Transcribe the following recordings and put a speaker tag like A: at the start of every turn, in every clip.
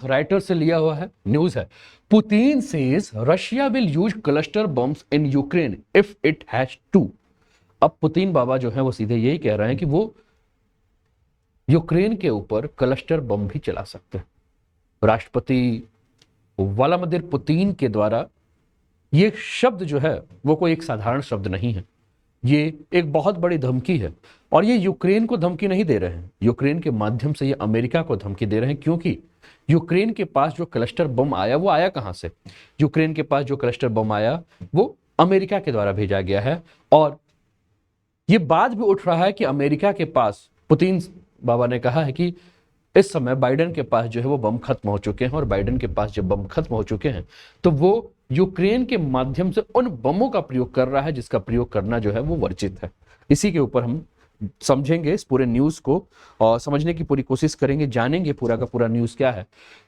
A: Writer से लिया हुआ है, न्यूज है। Putin says Russia will use cluster bombs in Ukraine if it has to. अब पुतिन बाबा जो है वो सीधे यही कह रहे हैं कि वो यूक्रेन के ऊपर क्लस्टर बम भी चला सकते हैं। राष्ट्रपति व्लादिमीर पुतिन के द्वारा ये शब्द जो है वो कोई एक साधारण शब्द नहीं है, ये एक बहुत बड़ी धमकी है। और ये यूक्रेन को धमकी नहीं दे रहे हैं, यूक्रेन के माध्यम से ये अमेरिका को धमकी दे रहे हैं, क्योंकि यूक्रेन के पास जो क्लस्टर बम आया वो आया कहां से? यूक्रेन के पास जो क्लस्टर बम आया वो अमेरिका के द्वारा भेजा गया है। और ये बात भी उठ रहा है कि अमेरिका के पास, पुतिन बाबा ने कहा है कि इस समय बाइडेन के पास जो है वो बम खत्म हो चुके हैं, और बाइडेन के पास जब बम खत्म हो चुके हैं तो वो यूक्रेन के माध्यम से उन बमों का प्रयोग कर रहा है जिसका प्रयोग करना जो है वो वर्जित है। इसी के ऊपर हम समझेंगे इस पूरे न्यूज को और समझने की पूरी कोशिश करेंगे, जानेंगे पूरा का पूरा न्यूज क्या है।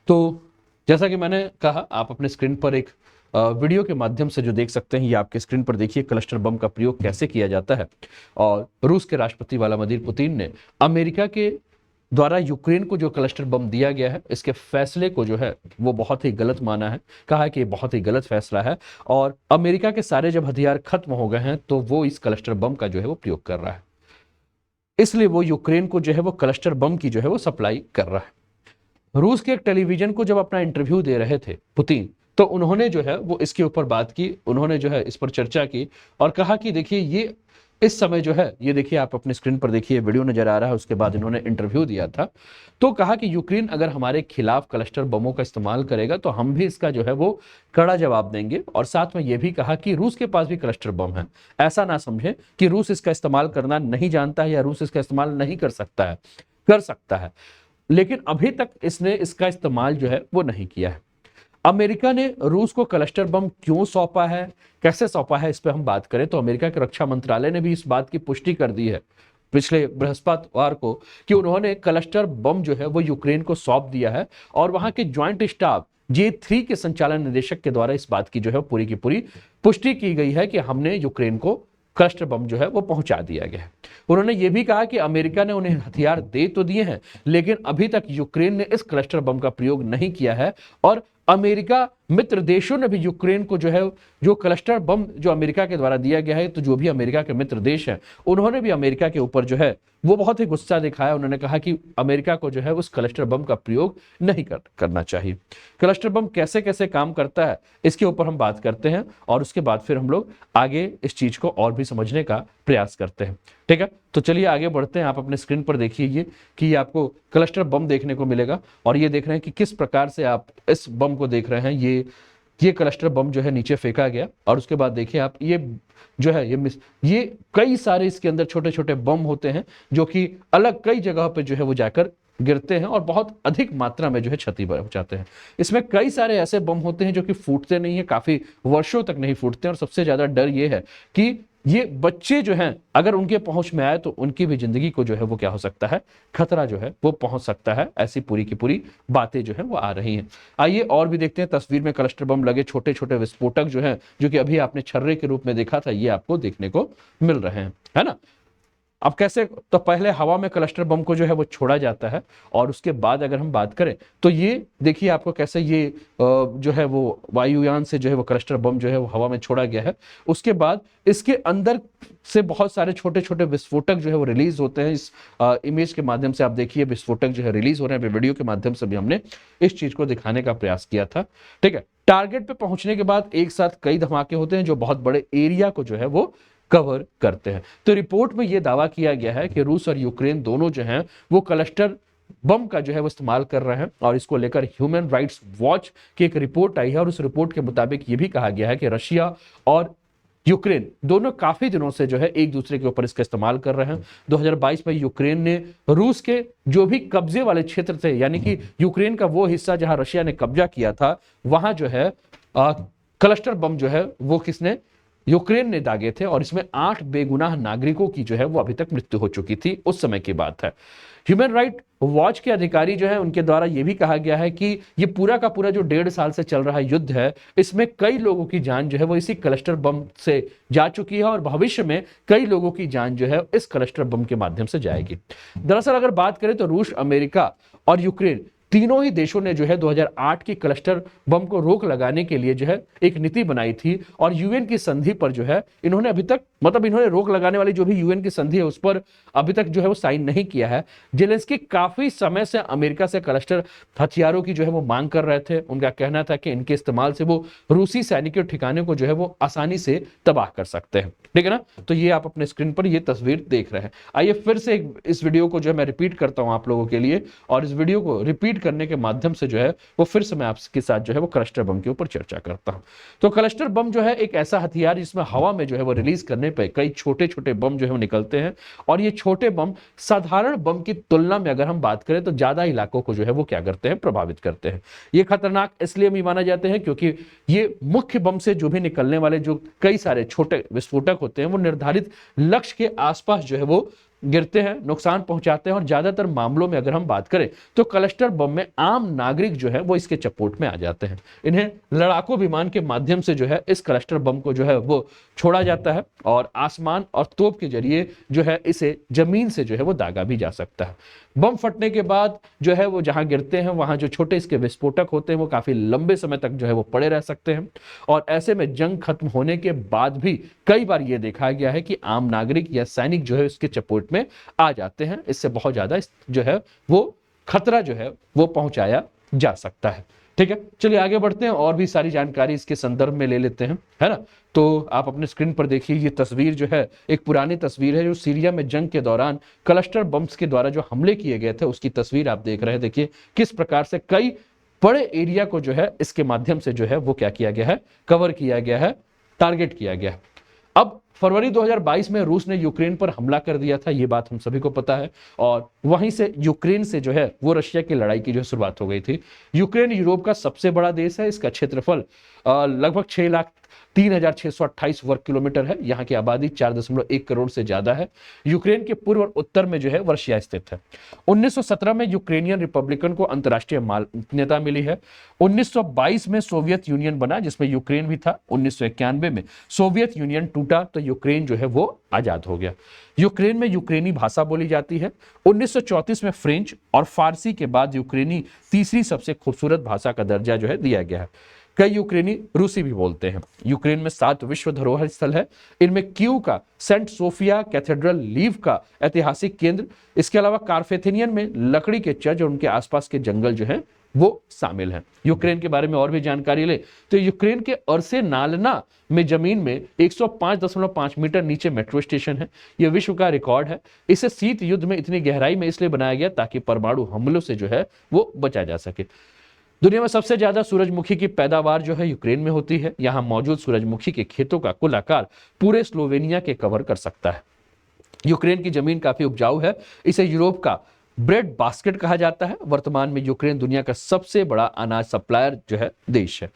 A: तो जैसा कि मैंने कहा, आप अपने स्क्रीन पर एक वीडियो के माध्यम से जो देख सकते हैं, ये आपके स्क्रीन पर देखिए क्लस्टर बम का प्रयोग कैसे किया जाता है। और रूस के राष्ट्रपति व्लादिमीर पुतिन ने अमेरिका के द्वारा यूक्रेन को जो क्लस्टर बम दिया गया है, इसके फैसले को जो है वो बहुत ही गलत माना है, कहा है कि ये बहुत ही गलत फैसला है, और अमेरिका के सारे जब हथियार खत्म हो गए हैं तो वो इस क्लस्टर बम का जो है वो प्रयोग कर रहा है, इसलिए वो यूक्रेन को जो है वो क्लस्टर बम की जो है वो सप्लाई कर रहा है। रूस के एक टेलीविजन को जब अपना इंटरव्यू दे रहे थे पुतिन, तो उन्होंने जो है वो इसके ऊपर बात की, उन्होंने जो है इस पर चर्चा की और कहा कि देखिए ये इस समय जो है, ये देखिए आप अपनी स्क्रीन पर देखिए वीडियो नजर आ रहा है, उसके बाद इन्होंने इंटरव्यू दिया था। तो कहा कि यूक्रेन अगर हमारे खिलाफ क्लस्टर बमों का इस्तेमाल करेगा तो हम भी इसका जो है वो कड़ा जवाब देंगे। और साथ में ये भी कहा कि रूस के पास भी क्लस्टर बम है, ऐसा ना समझे कि रूस इसका इस्तेमाल करना नहीं जानता है या रूस इसका इस्तेमाल नहीं कर सकता है, कर सकता है, लेकिन अभी तक इसने इसका इस्तेमाल जो है वो नहीं किया है। अमेरिका ने रूस को क्लस्टर बम क्यों सौंपा है, कैसे सौंपा है, इस पर हम बात करें तो अमेरिका के रक्षा मंत्रालय ने भी इस बात की पुष्टि कर दी है पिछले बृहस्पतिवार को कि उन्होंने क्लस्टर बम जो है वो यूक्रेन को सौंप दिया है। और वहां के ज्वाइंट स्टाफ J3 के संचालन निदेशक के द्वारा इस बात की जो है पूरी की पूरी पुष्टि की गई है कि हमने यूक्रेन को क्लस्टर बम जो है वो पहुंचा दिया गया है। उन्होंने ये भी कहा कि अमेरिका ने उन्हें हथियार दे तो दिए हैं, लेकिन अभी तक यूक्रेन ने इस क्लस्टर बम का प्रयोग नहीं किया है। और अमेरिका मित्र देशों ने भी यूक्रेन को जो है, जो क्लस्टर बम जो अमेरिका के द्वारा दिया गया है, तो जो भी अमेरिका के मित्र देश हैं उन्होंने भी अमेरिका के ऊपर जो है वो बहुत ही गुस्सा दिखाया। उन्होंने कहा कि अमेरिका को जो है उस क्लस्टर बम का प्रयोग नहीं करना चाहिए। क्लस्टर बम कैसे कैसे काम करता है इसके ऊपर हम बात करते हैं और उसके बाद फिर हम लोग आगे इस चीज को और भी समझने का प्रयास करते हैं। ठीक है, तो चलिए आगे बढ़ते हैं। आप अपने स्क्रीन पर देखिए ये कि ये आपको क्लस्टर बम देखने को मिलेगा और ये देख रहे हैं कि किस प्रकार से आप इस बम को देख रहे हैं। ये क्लस्टर बम जो है नीचे फेंका गया और उसके बाद देखिए आप ये जो है ये कई सारे इसके अंदर छोटे छोटे बम होते हैं जो कि अलग कई जगह पे जो है वो जाकर गिरते हैं और बहुत अधिक मात्रा में जो है क्षति पहुंचाते हैं। इसमें कई सारे ऐसे बम होते हैं जो कि फूटते नहीं है, काफी वर्षों तक नहीं फूटते। और सबसे ज्यादा डर ये है कि ये बच्चे जो हैं अगर उनके पहुंच में आए तो उनकी भी जिंदगी को जो है वो क्या हो सकता है, खतरा जो है वो पहुंच सकता है। ऐसी पूरी की पूरी बातें जो है वो आ रही हैं। आइए और भी देखते हैं। तस्वीर में क्लस्टर बम लगे छोटे छोटे विस्फोटक जो है, जो कि अभी आपने छर्रे के रूप में देखा था, ये आपको देखने को मिल रहे हैं, है ना। अब कैसे, तो पहले हवा में क्लस्टर बम को जो है वो छोड़ा जाता है और उसके बाद अगर हम बात करें तो ये देखिए आपको कैसे ये जो है वो वायुयान से जो है वो क्लस्टर बम जो है वो हवा में छोड़ा गया है। उसके बाद इसके अंदर से बहुत सारे छोटे छोटे विस्फोटक जो है वो रिलीज होते हैं। इस इमेज के माध्यम से आप देखिए विस्फोटक जो है रिलीज हो रहे हैं। वीडियो के माध्यम से भी हमने इस चीज को दिखाने का प्रयास किया था। ठीक है, टारगेट पे पहुंचने के बाद एक साथ कई धमाके होते हैं जो बहुत बड़े एरिया को जो है वो कवर करते हैं। तो रिपोर्ट में यह दावा किया गया है कि रूस और यूक्रेन दोनों जो हैं वो क्लस्टर बम का जो है वो इस्तेमाल कर रहे हैं। और इसको लेकर ह्यूमन राइट्स वॉच की एक रिपोर्ट आई है और उस रिपोर्ट के मुताबिक ये भी कहा गया है कि रशिया और यूक्रेन दोनों काफी दिनों से जो है एक दूसरे के ऊपर इसका इस्तेमाल कर रहे हैं। 2022 में यूक्रेन ने रूस के जो भी कब्जे वाले क्षेत्र थे, यानी कि यूक्रेन का वो हिस्सा जहां रशिया ने कब्जा किया था, वहां जो है क्लस्टर बम जो है वो किसने, यूक्रेन ने दागे थे। और इसमें 8 बेगुनाह नागरिकों की जो है वो अभी तक मृत्यु हो चुकी थी, उस समय की बात है। ह्यूमन राइट वॉच के अधिकारी जो है उनके द्वारा यह भी कहा गया है कि ये पूरा का पूरा जो 1.5 साल से चल रहा युद्ध है, इसमें कई लोगों की जान जो है वो इसी क्लस्टर बम से जा चुकी है और भविष्य में कई लोगों की जान जो है इस क्लस्टर बम के माध्यम से जाएगी। दरअसल अगर बात करें तो रूस, अमेरिका और यूक्रेन तीनों ही देशों ने जो है 2008 की क्लस्टर बम को रोक लगाने के लिए जो है एक नीति बनाई थी और यूएन की संधि पर जो है इन्होंने अभी तक इन्होंने रोक लगाने वाली जो भी यूएन की संधि है उस पर अभी तक जो है वो साइन नहीं किया है। जेलेंस्की काफी समय से अमेरिका से क्लस्टर हथियारों की जो है वो मांग कर रहे थे। उनका कहना था कि इनके इस्तेमाल से वो रूसी सैनिकों ठिकाने को जो है वो आसानी से तबाह कर सकते हैं, ठीक है ना। तो ये आप अपने स्क्रीन पर ये तस्वीर देख रहे हैं। आइए फिर से इस वीडियो को जो है मैं रिपीट करता हूं आप लोगों के लिए, और इस वीडियो को रिपीट करने के माध्यम से जो है वो फिर से मैं आपके साथ जो है वो क्लस्टर बम के ऊपर चर्चा करता हूं। तो क्लस्टर बम जो है एक ऐसा हथियार जिसमें हवा में जो है वो रिलीज करने पर कई छोटे छोटे बम जो है वो निकलते हैं, और ये छोटे बम साधारण बम की तुलना में अगर हम बात करें तो ज्यादा इलाकों को जो है वो क्या करते हैं, प्रभावित करते हैं। ये खतरनाक इसलिए भी माना जाते हैं क्योंकि ये मुख्य बम से जो भी निकलने वाले जो कई सारे छोटे विस्फोटक होते हैं वो निर्धारित लक्ष्य के आसपास जो है वो गिरते हैं, नुकसान पहुंचाते हैं। और ज्यादातर मामलों में अगर हम बात करें तो क्लस्टर बम में आम नागरिक जो है वो इसके चपेट में आ जाते हैं। इन्हें लड़ाकू विमान के माध्यम से जो है इस क्लस्टर बम को जो है वो छोड़ा जाता है, और आसमान और तोप के जरिए जो है इसे जमीन से जो है वो दागा भी जा सकता है। बम फटने के बाद जो है वो जहां गिरते हैं वहां जो छोटे इसके विस्फोटक होते हैं वो काफी लंबे समय तक जो है वो पड़े रह सकते हैं, और ऐसे में जंग खत्म होने के बाद भी कई बार ये देखा गया है कि आम नागरिक या सैनिक जो है इसके चपेट में आ जाते हैं। इससे बहुत ज्यादा जो है वो खतरा जो है वो पहुंचाया जा सकता है, ठीक है। चलिए आगे बढ़ते हैं और भी सारी जानकारी इसके संदर्भ में ले लेते हैं, है ना। तो आप अपने स्क्रीन पर देखिए, ये तस्वीर जो है एक पुरानी तस्वीर है जो सीरिया में जंग के दौरान क्लस्टर बम्स के द्वारा जो हमले किए गए थे उसकी तस्वीर आप देख रहे हैं। देखिए किस प्रकार से कई बड़े एरिया को जो है इसके माध्यम से जो है वो क्या किया गया है, कवर किया गया है, टारगेट किया गया है। अब फरवरी 2022 में रूस ने यूक्रेन पर हमला कर दिया था, ये बात हम सभी को पता है, और वहीं से यूक्रेन से जो है वो रशिया की लड़ाई की जो शुरुआत हो गई थी। यूक्रेन यूरोप का सबसे बड़ा देश है, इसका क्षेत्रफल लगभग 6,03,628 वर्ग किलोमीटर है। यहाँ की आबादी 4.1 करोड़ से ज्यादा है। यूक्रेन के पूर्व और उत्तर में जो है रशिया स्थित है। 1917 में यूक्रेनियन रिपब्लिकन को अंतर्राष्ट्रीय मान्यता मिली है। 1922 में सोवियत यूनियन बना जिसमें यूक्रेन भी था। 1991 में सोवियत यूनियन टूटा तो यूक्रेन जो है वो आजाद हो गया। यूक्रेन में यूक्रेनी भाषा बोली जाती है। 1934 में फ्रेंच और फारसी के बाद यूक्रेनी तीसरी सबसे खूबसूरत भाषा का दर्जा जो है दिया गया है। कई यूक्रेनी रूसी भी बोलते हैं। यूक्रेन में 7 विश्व धरोहर स्थल है। इनमें कीव का सेंट सोफिया कैथेड्रल, लीव का ऐतिहासिक केंद्र, इसके अलावा कार्पेथिनियन में लकड़ी के चर्च और उनके आसपास के जंगल जो है वो शामिल हैं। यूक्रेन के बारे में और भी जानकारी ले तो यूक्रेन के अर्से नालना में जमीन में 105.5 मीटर नीचे मेट्रो स्टेशन है। यह विश्व का रिकॉर्ड है। इसे शीत युद्ध में इतनी गहराई में इसलिए बनाया गया ताकि परमाणु हमलों से जो है वो बचा जा सके। दुनिया में सबसे ज्यादा सूरजमुखी की पैदावार जो है यूक्रेन में होती है। यहां मौजूद सूरजमुखी के खेतों का कुल आकार पूरे स्लोवेनिया के कवर कर सकता है। यूक्रेन की जमीन काफी उपजाऊ है। इसे यूरोप का ब्रेड बास्केट कहा जाता है। वर्तमान में यूक्रेन दुनिया का सबसे बड़ा अनाज सप्लायर जो है देश है।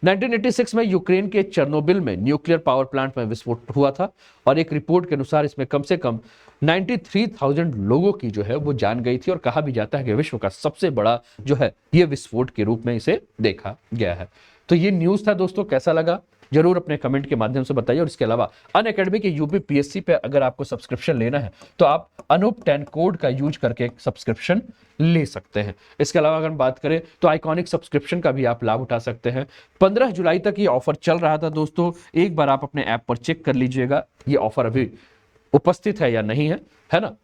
A: 1986 में यूक्रेन के चेर्नोबिल में न्यूक्लियर पावर प्लांट में विस्फोट हुआ था, और एक रिपोर्ट के अनुसार इसमें कम से कम 93,000 लोगों की जो है वो जान गई थी, और कहा भी जाता है कि विश्व का सबसे बड़ा जो है ये विस्फोट के रूप में इसे देखा गया है। तो ये न्यूज था दोस्तों, कैसा लगा जरूर अपने कमेंट के माध्यम से बताइए। और इसके अलावा अनअकैडमी के यूपीपीएससी पे अगर आपको सब्सक्रिप्शन लेना है तो आप अनूप 10 कोड का यूज करके सब्सक्रिप्शन ले सकते हैं। इसके अलावा अगर हम बात करें तो आइकॉनिक सब्सक्रिप्शन का भी आप लाभ उठा सकते हैं। 15 जुलाई तक ये ऑफर चल रहा था दोस्तों, एक बार आप अपने ऐप पर चेक कर लीजिएगा ये ऑफर अभी उपस्थित है या नहीं है ना।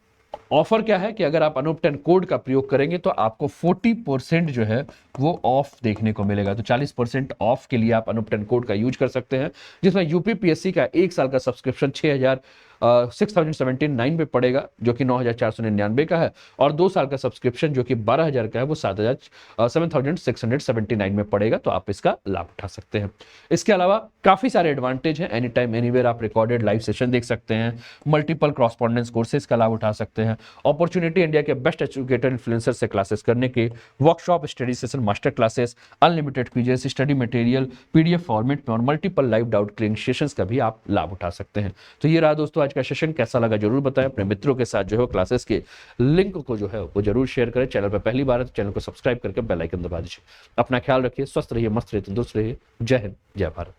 A: ऑफर क्या है कि अगर आप अनूप 10 कोड का प्रयोग करेंगे तो आपको 40% जो है वो ऑफ देखने को मिलेगा। तो 40% ऑफ के लिए आप अनूप 10 कोड का यूज कर सकते हैं, जिसमें यूपीपीएससी का 1 साल का सब्सक्रिप्शन 6,079 पे पड़ेगा जो कि 9,499 का है, और 2 साल का सब्सक्रिप्शन जो कि 12,000 का है वो 7,679 में पड़ेगा। तो आप इसका लाभ उठा सकते हैं। इसके अलावा काफी सारे एडवांटेज हैं। एनी टाइम एनीवेयर आप रिकॉर्डेड लाइव सेशन देख सकते हैं, मल्टीपल क्रॉसपॉन्डेंस कोर्सेज का लाभ उठा सकते हैं, अपॉर्चुनिटी इंडिया के बेस्ट एजुकेटर इन्फ्लुएंसर से क्लासेस करने के, workshop, study session, master classes, unlimited quizzes, study material PDF format में, और multiple live doubt clearing sessions का भी आप लाभ उठा सकते हैं। तो ये रहा दोस्तों आज का सेशन, कैसा लगा जरूर बताएं। अपने मित्रों के साथ जो है क्लासेस के लिंक को जो है वो जरूर शेयर करें। चैनल पर पहली बार है तो चैनल को सब्सक्राइब करके बेल आइकन दबा दीजिए। अपना ख्याल रखिए, स्वस्थ रहिए, मस्त रहिए, तंदुरुस्त रहिए। जय हिंद, जय भारत।